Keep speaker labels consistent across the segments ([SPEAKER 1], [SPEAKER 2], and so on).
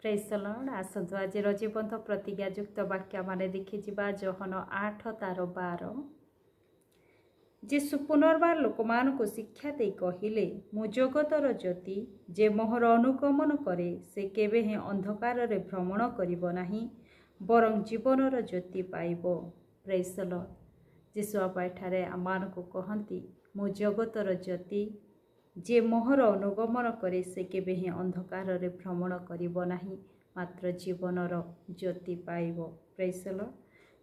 [SPEAKER 1] Praise the Lord. आसतु आज जीवंत प्रतिज्ञायुक्त वाक्य माने देखिजिबा जोहन 8 तार 12। जीशु पुनर्बार लोकमानकु शिक्षा दे कहिले मु जगतर ज्योति जे मोहर अनुगमन करे से केबे हे अंधकार रे भ्रमण करिबो नाही बरं जीवनर ज्योति पाइबो। Praise the lord. जीशु आपा एठारे आमानकु कहंती मु जगतर ज्योति जे मोहर अनुगमन करे से केबे हे अंधकार रे भ्रमण करिबो नाही मात्र जीवनर ज्योति पाइबो। Praise the lord.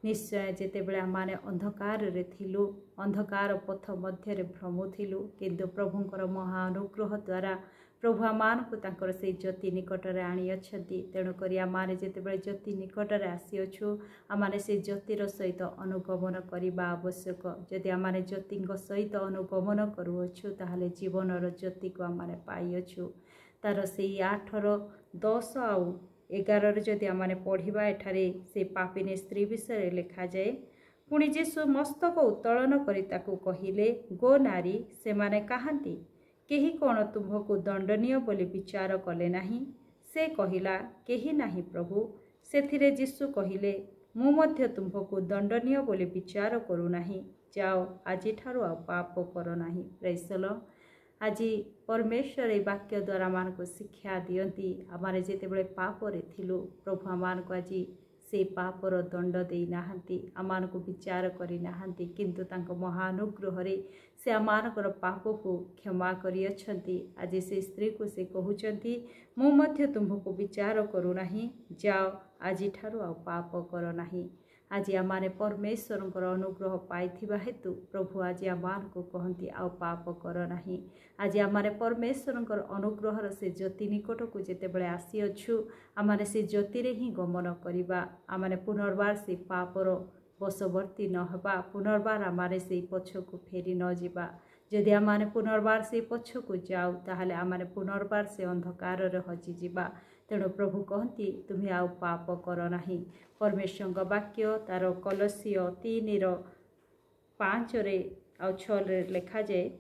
[SPEAKER 1] निश्चय जेतेबेले आमाने अंधकार रे थिलु अंधकार पथ मध्य रे भ्रमुथिलु किंतु प्रभुंकर महानुग्रह द्वारा प्रभु आमानकु तांकर से ज्योति निकट रे आनी अछंती। तेणु करी आमाने जेतेबेले ज्योति निकट रे आसी अछु आमाने से ज्योतिर सहित अनुगमन करिबा आवश्यक। जदि आमाने ज्योतिंग सहित अनुगमन करूअछु ताहाले जीवनर ज्योति को आमाने पाई अछु। तार से 8 रो 10 आउ 11 रे जदि आमाने पढ़िबा एठारे से पापिनी स्त्री विषय लिखा जाए। पुणी जीशु मस्तक उत्तोलन करी ताकू कहिले गो नारी से माने कहांती केही कोन तुमको दंडनीय बोली विचार कले नाही। से कहिला केही नाही प्रभु। सेथिरे जीशु कहिले मु मध्य तुमको दंडनीय बोली विचार करू नाही। जाओ आजि ठारू आ पाप करो नाही। Praise the Lord. आज परमेश्वर ए वाक्य द्वारा मान को शिक्षा दियंती आमारे जेतेबेले पाप रे थिलु प्रभु आमान को आज से पापर दंड दे नाहंती आमान को विचार करी नाहंती किंतु तांको महानुग्रह रे से आमानकर पाप को क्षमा करी अछंती। आज से स्त्री को से कहउचंती मु मध्य तुमको विचार करू नाही। जाओ आजि ठारू आ पाप करो नाही। आज आमाने परमेश्वर अनुग्रह पाइथिबा हेतु प्रभु आज आमान को कहती आउ पाप कर नाही। आज आमाने परमेश्वर अनुग्रह से ज्योति निकट को जेतेबेले आसी अछु आमाने से ज्योति रे ही गमन करिबा। आमाने पुनर्बार से पापर बशवर्ती न हबा पुनर्बार आमाने से पछको फेरी न जिबा। जदि आमाने पुनर्बार से पछको जाऊ ताहाले आमाने पुनर्बार से अंधकार रे हजि जिबा। तेणु प्रभु कहती तुम्हें आउ पाप कर नाही। परमेश्वर वाक्य तार कलसीय 3:5 आउ 6 लिखा जाए।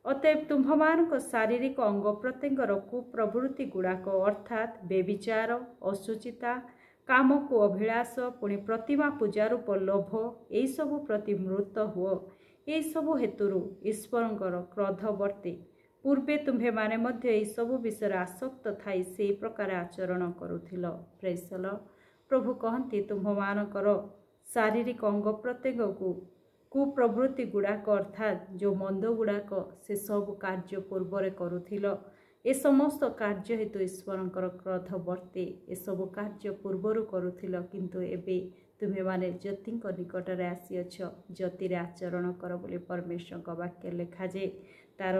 [SPEAKER 1] अतएव तुम्भमानक शारीरिक अंग प्रत्यंगर कुप्रवृत्ति गुड़ाक अर्थात बेविचार अशुचिता काम को अभिलाष पुणी प्रतिमा पूजा रूप लोभ यही सबु प्रति मृत हुओ। यही सबु हेतुरु ईश्वरंकर क्रोध वर्ते। पूर्वे तुम्भे माने मध्य यही सबु विषय आसक्त थाई से प्रकार आचरण करुथिल। Praise the lord. प्रभु कहती तुम्भमानकर शारीरिक अंग प्रत्यंग को कुप्रवृत्ति गुड़ाक अर्थात जो मंद गुड़ाक से सब कार्य पूर्व करुथिल ए समस्त कार्य हेतु ईश्वरंकर क्रोध वर्ते। ए सब कार्य पूर्वर करुथिल किंतु एबे तुम्हें माने ज्योति निकट रे आसी अछ ज्योति रे आचरण कर बोली परमेश्वर वाक्य लिखा जाए। तार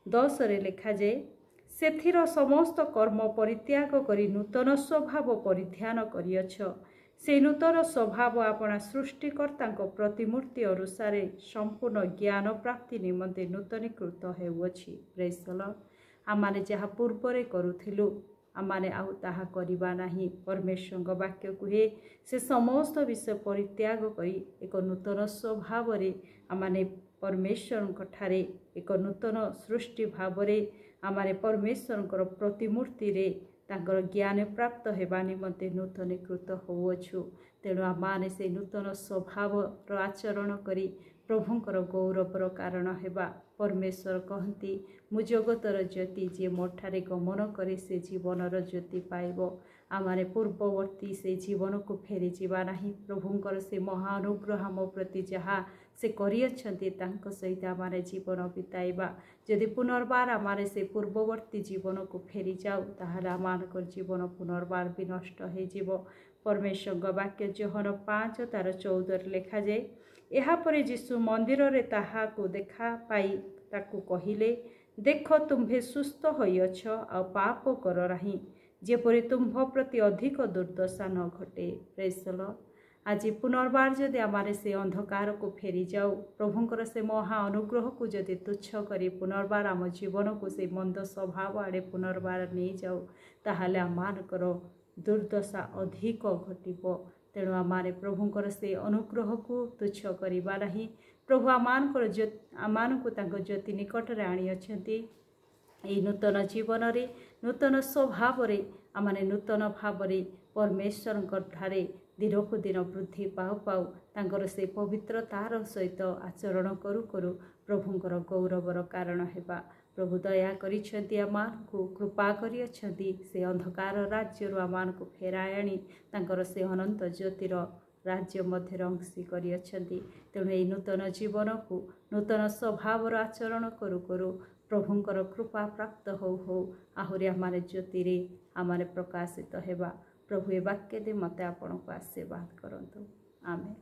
[SPEAKER 1] 10 रे लिखा जाए सेथिर समस्त कर्म परित्याग करी नूतन स्वभाव परिधान करियछ। से नूतन स्वभाव आपणा सृष्टिकर्ता प्रतिमूर्ति अनुसार संपूर्ण ज्ञान प्राप्ति निमंते नूतनीकृत हेउछि। Praise the lord. आमाने जहाँ पूर्वरे करुथिलु आमाने आउ ताहा करिबा नाही। परमेश्वर वाक्य कुहे से समस्त विषय परित्याग करी एक नूतन स्वभाव रे आमाने परमेश्वर ठारे एक नूतन सृष्टि भाव रे आमाने परमेश्वर प्रतिमूर्ति रे तांकर ज्ञान प्राप्त हेबा निमंते नूतनीकृत होउछु। तेणु आमाने से नूतन स्वभाव आचरण करी प्रभुंकर गौरवर कारण हेबा। परमेश्वर कहती मु जगतर ज्योति जे मोठारे गमन करे से जीवनर ज्योति पाइबो। आमाने पूर्ववर्ती से जीवन को फेरी जीवा नाही। प्रभुंकर से महानुग्रह आम प्रति जहाँ से करियछंती तांको सहित आमाने जीवन बिताइबा। जदि पुनर्बार आमाने से पूर्ववर्ती जीवन को फेरी जाऊ ताहाले आमानकर जीवन पुनर्बार भी नष्ट हो जिवो। परमेश्वर वाक्य जोहन 5 तार 14 लिखा जाए। एहापरे जीशु मंदिर रे ताहाको देखा पाई ताकू कहिले देख तुम्भे सुस्थ होइअछ आ पाप कर नाही जेपरि तुम्भ प्रति अधिक दुर्दशा न घटे। Praise the Lord. आज पुनर्बार जदि आमारे से अंधकार को फेरी जाऊ प्रभुंकर से महा अनुग्रह को जदि तुच्छ करी पुनर्बार आम जीवन को से मंद स्वभाव आड़े पुनर्बार नहीं जाऊ ताहाले आमानकर दुर्दशा अधिक घटिबो। तेणु आमाने प्रभुंकर से अनुग्रह को तुच्छ करिबा नाही। प्रभु आमानकु तांको ज्योति निकट रे आनी अछंती। नूतन जीवन रे नूतन स्वभाव रे आमने नूतन भाव परमेश्वर ठारे दिनकू दिन वृद्धि पाऊ पाऊ तांकर से पवित्रतार सहित आचरण करू करू प्रभुंकर गौरवर कारण हेबा। प्रभु दया करिसेंती आमानकु कृपा करिसेंती से अंधकार राज्य आमानकु फेराय आनी तांकर से अनंत ज्योतिर राज्य मध्य अंशी करिसेंती। तेणु एई नूतन जीवन को नूतन स्वभाव आचरण करू करू प्रभुंकर कृपा प्राप्त हो हो आहुरी आमारे ज्योति आमारे प्रकाशित हेबा। प्रभु ए वाक्य दे मते आपण को आशीर्वाद करंतु। आमेन।